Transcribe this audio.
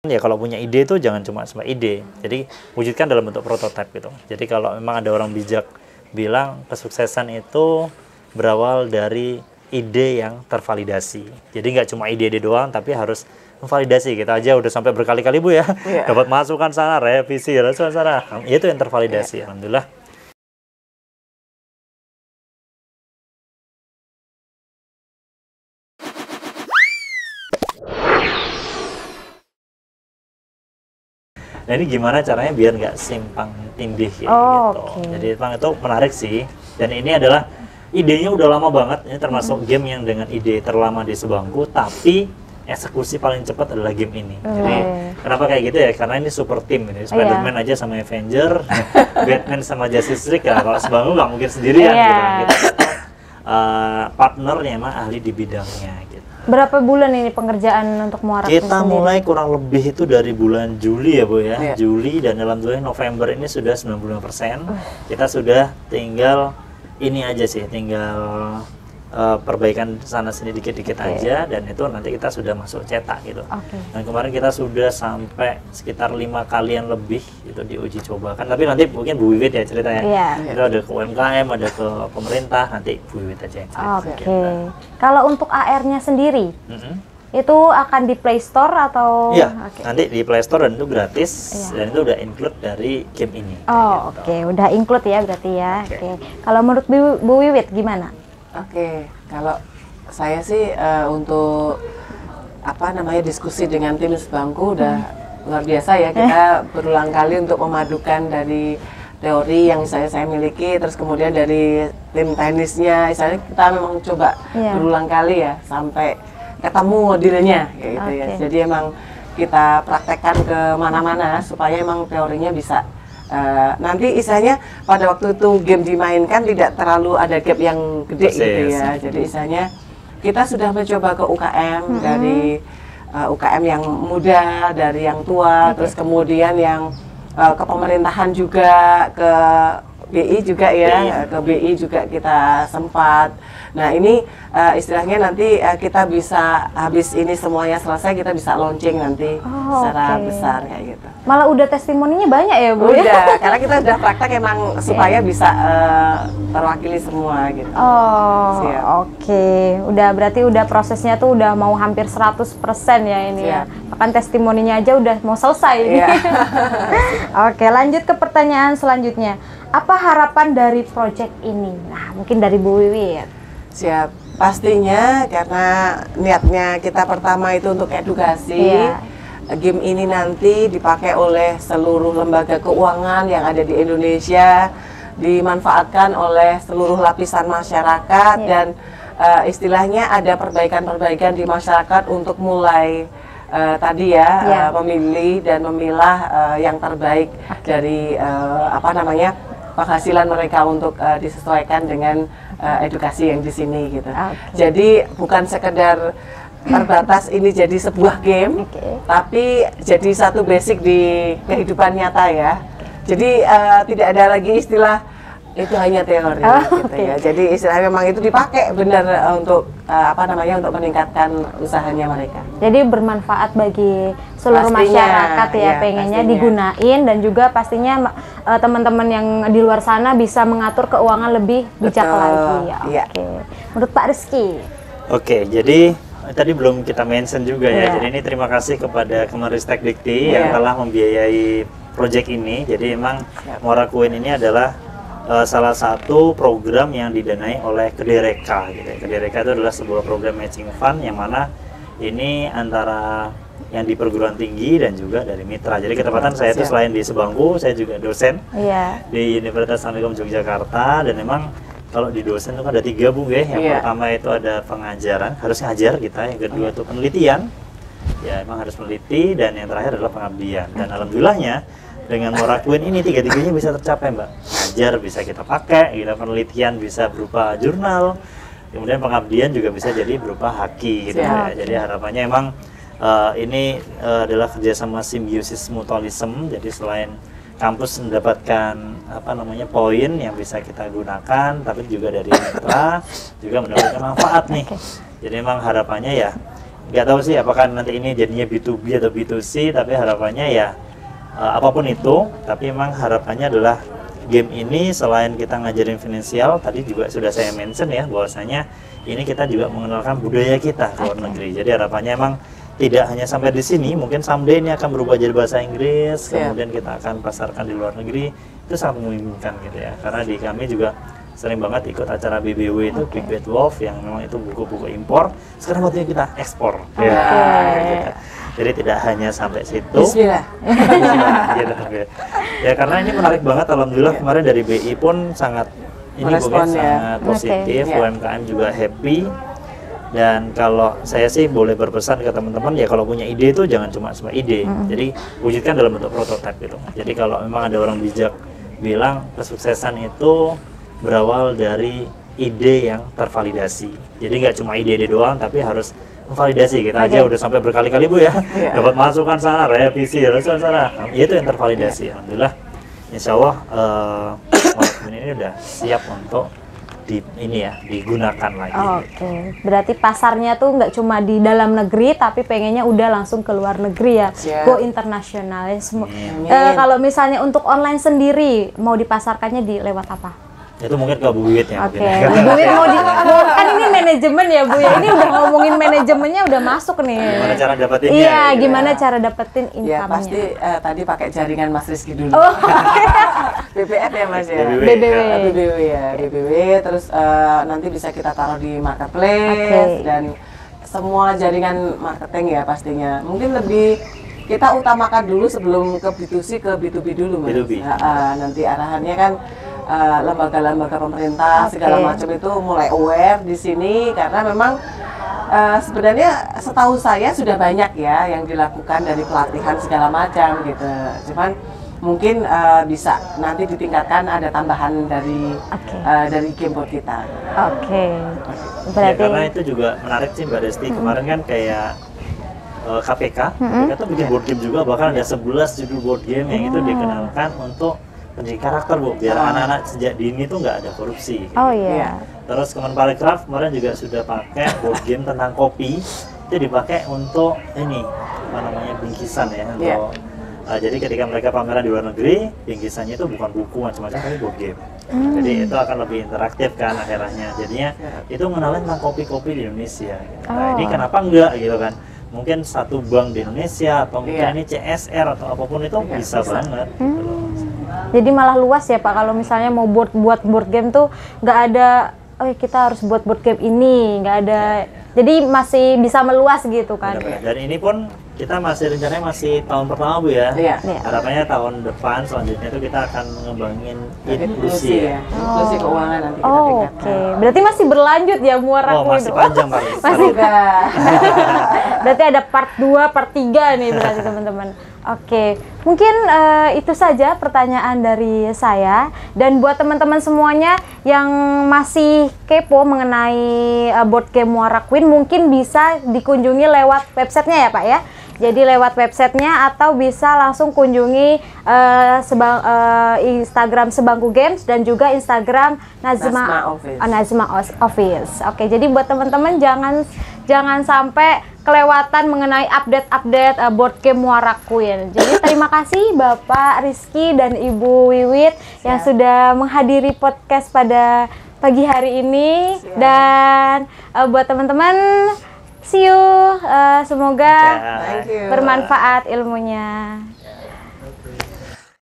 Ya kalau punya ide itu jangan cuma ide, jadi wujudkan dalam bentuk prototipe gitu. Jadi kalau memang ada orang bijak bilang kesuksesan itu berawal dari ide yang tervalidasi. Jadi nggak cuma ide-ide doang, tapi harus memvalidasi. Kita aja udah sampai berkali-kali Bu ya, dapat masukan sana, revisi, masukan sana, itu yang tervalidasi. Alhamdulillah. Nah ini gimana caranya biar nggak simpang tindih gitu. Jadi Bang itu menarik sih. Dan ini adalah idenya udah lama banget. Ini termasuk game yang dengan ide terlama di sebangku, tapi eksekusi paling cepat adalah game ini. Jadi kenapa kayak gitu ya? Karena ini super team ini. Spider-Man aja sama Avenger, Batman sama Justice League ya. Kalau sebangku nggak mungkin sendirian gitu. Partnernya emang ahli di bidangnya gitu. Berapa bulan ini pengerjaan untuk muarat? Kita mulai kurang lebih itu dari bulan Juli ya Bu ya. Juli, dan alhamdulillah November ini sudah 95%. Kita sudah tinggal ini aja sih, tinggal perbaikan sana sini dikit-dikit aja, dan itu nanti kita sudah masuk cetak gitu. Dan kemarin kita sudah sampai sekitar 5 kalian lebih itu diuji coba kan, tapi nanti mungkin Bu Wiwit ya ceritanya. Itu ada ke UMKM, ada ke pemerintah, nanti Bu Wiwit aja yang cerita. Kalau untuk AR-nya sendiri, itu akan di Play Store atau? Iya, nanti di Play Store, dan itu gratis, dan itu udah include dari game ini. Udah include ya berarti ya. Kalau menurut Bu Wiwit gimana? Kalau saya sih untuk diskusi dengan tim sebangku udah luar biasa ya. Kita berulang kali untuk memadukan dari teori yang saya miliki, terus kemudian dari tim teknisnya, misalnya kita memang coba berulang kali ya sampai ketemu modelnya kayak gitu ya. Jadi emang kita praktekkan ke mana-mana supaya emang teorinya bisa nanti istilahnya pada waktu itu game dimainkan tidak terlalu ada gap yang gede gitu ya. Jadi istilahnya kita sudah mencoba ke UKM, dari UKM yang muda, dari yang tua, terus kemudian yang ke pemerintahan juga, ke BI juga ya, ke BI juga kita sempat. Nah ini istilahnya nanti kita bisa habis ini semuanya selesai, kita bisa launching nanti secara besar kayak gitu. Malah udah testimoninya banyak ya Bu? Udah, karena kita udah praktek emang supaya bisa terwakili semua gitu. Udah berarti udah prosesnya tuh udah mau hampir 100% ya ini ya. Bahkan testimoninya aja udah mau selesai. Lanjut ke pertanyaan selanjutnya. Apa harapan dari proyek ini? Nah, mungkin dari Bu Wiwit. Siap, pastinya karena niatnya kita pertama itu untuk edukasi. Game ini nanti dipakai oleh seluruh lembaga keuangan yang ada di Indonesia, dimanfaatkan oleh seluruh lapisan masyarakat, dan istilahnya ada perbaikan-perbaikan di masyarakat untuk mulai memilih dan memilah yang terbaik dari penghasilan mereka untuk disesuaikan dengan edukasi yang di sini gitu. Jadi bukan sekedar terbatas ini jadi sebuah game, tapi jadi satu basic di kehidupan nyata ya. Jadi tidak ada lagi istilah itu hanya teori gitu ya. Jadi istilah memang itu dipakai benar untuk untuk meningkatkan usahanya mereka. Jadi bermanfaat bagi seluruh masyarakat ya, pengennya digunain, dan juga pastinya teman-teman yang di luar sana bisa mengatur keuangan lebih bijak lagi. Menurut Pak Rizky. Jadi tadi belum kita mention juga ya. Jadi ini terima kasih kepada Kemenristek Dikti yang telah membiayai proyek ini. Jadi memang Morakuin ini adalah salah satu program yang didanai oleh Kedereka gitu. Kedereka itu adalah sebuah program matching fund yang mana ini antara yang di perguruan tinggi dan juga dari mitra. Jadi ketepatan saya itu selain di sebangku, saya juga dosen di Universitas Islam Yogyakarta, dan memang kalau di dosen itu ada 3 Bu ya. Yang pertama itu ada pengajaran, harus ngajar kita. Yang kedua itu penelitian, ya emang harus meneliti, dan yang terakhir adalah pengabdian. Dan alhamdulillahnya dengan Morakuin ini 3-tiganya bisa tercapai Mbak. Ngajar bisa kita pakai, penelitian bisa berupa jurnal, kemudian pengabdian juga bisa jadi berupa haki gitu ya. Jadi harapannya emang ini adalah kerjasama simbiosis mutualism. Jadi selain kampus mendapatkan poin yang bisa kita gunakan, tapi juga dari mitra juga mendapatkan manfaat nih. Jadi memang harapannya ya nggak tahu sih apakah nanti ini jadinya B2B atau B2C, tapi harapannya ya apapun itu, tapi emang harapannya adalah game ini selain kita ngajarin finansial, tadi juga sudah saya mention ya, bahwasanya ini kita juga mengenalkan budaya kita ke luar negeri. Jadi harapannya emang tidak hanya sampai di sini, mungkin someday ini akan berubah jadi bahasa Inggris, kemudian kita akan pasarkan di luar negeri. Itu sangat memungkinkan gitu ya, karena di kami juga sering banget ikut acara BBW itu, Big Bad Wolf, yang memang itu buku-buku impor. Sekarang waktunya kita ekspor. Gitu. Jadi tidak hanya sampai situ. Bismillah. Gitu. Ya karena ini menarik banget, alhamdulillah kemarin dari BI pun sangat sangat positif, UMKM juga happy. Dan kalau saya sih boleh berpesan ke teman-teman, ya kalau punya ide itu jangan cuma ide, jadi wujudkan dalam bentuk prototipe gitu. Jadi kalau memang ada orang bijak bilang kesuksesan itu berawal dari ide yang tervalidasi. Jadi nggak cuma ide doang, tapi harus memvalidasi. Kita aja udah sampai berkali-kali Bu ya, dapat masukan sana, revisi, sana. Itu yang tervalidasi. Alhamdulillah, insya Allah ini udah siap untuk digunakan lagi. Oke. Berarti pasarnya tuh nggak cuma di dalam negeri, tapi pengennya udah langsung ke luar negeri ya, go internasional. Kalau misalnya untuk online sendiri, mau dipasarkannya di lewat apa? Itu mungkin ke Bu Wiwit ya. Oke. Bu Wiwit kan ini manajemen ya Bu ya. Ini udah ngomongin manajemennya udah masuk nih. Gimana cara dapetinnya? Iya, gimana cara dapetin income-nya? Ya pasti tadi pakai jaringan Mas Rizky dulu. Oh. BBF ya Mas ya. BBW ya. BBW terus nanti bisa kita taruh di marketplace dan semua jaringan marketing ya pastinya. Mungkin lebih kita utamakan dulu sebelum ke B2C ke B2B dulu Mas. B2B. Nanti arahannya kan lembaga-lembaga pemerintah segala macam itu mulai aware di sini, karena memang sebenarnya setahu saya sudah banyak ya yang dilakukan dari pelatihan segala macam gitu. Cuman mungkin bisa nanti ditingkatkan, ada tambahan dari gameboard kita. Berarti ya, karena itu juga menarik sih Mbak Desti. Kemarin kan kayak KPK tuh bikin board game juga, bahkan ada 11 judul board game yang itu dikenalkan untuk pendidik karakter Bu, biar anak-anak sejak dini tuh nggak ada korupsi. Gitu. Terus Kemenparekraf kemarin juga sudah pakai board game tentang kopi, itu dipakai untuk ini apa namanya bingkisan ya. Untuk, jadi ketika mereka pameran di luar negeri, bingkisannya itu bukan buku macam-macam, tapi board game. Jadi itu akan lebih interaktif kan akhirnya. Jadinya itu mengenalin tentang kopi-kopi di Indonesia. Gitu. Nah ini kenapa enggak gitu kan? Mungkin satu bank di Indonesia atau mungkin ini CSR atau apapun itu bisa banget. Gitu loh. Jadi malah luas ya Pak, kalau misalnya mau buat board game tuh nggak ada, kita harus buat board game ini, nggak ada. Jadi masih bisa meluas gitu kan. Dan ini pun kita masih rencananya masih tahun pertama Bu ya. Harapannya tahun depan selanjutnya itu kita akan mengembangin inklusi ya. Inklusi keuangan nanti kita tingkatkan. Berarti masih berlanjut ya Muara Queen. Masih panjang Pak. Masih berarti ada part 2, part 3 nih berarti teman-teman. Mungkin itu saja pertanyaan dari saya, dan buat teman-teman semuanya yang masih kepo mengenai board game Muara Queen, mungkin bisa dikunjungi lewat websitenya ya Pak ya. Jadi lewat websitenya atau bisa langsung kunjungi Instagram Sebangku Games dan juga Instagram Nazma Office. Jadi buat teman-teman jangan sampai kelewatan mengenai update board game Muara Queen. Jadi terima kasih Bapak Rizky dan Ibu Wiwit yang sudah menghadiri podcast pada pagi hari ini. Dan buat teman-teman, see you. Semoga bermanfaat ilmunya.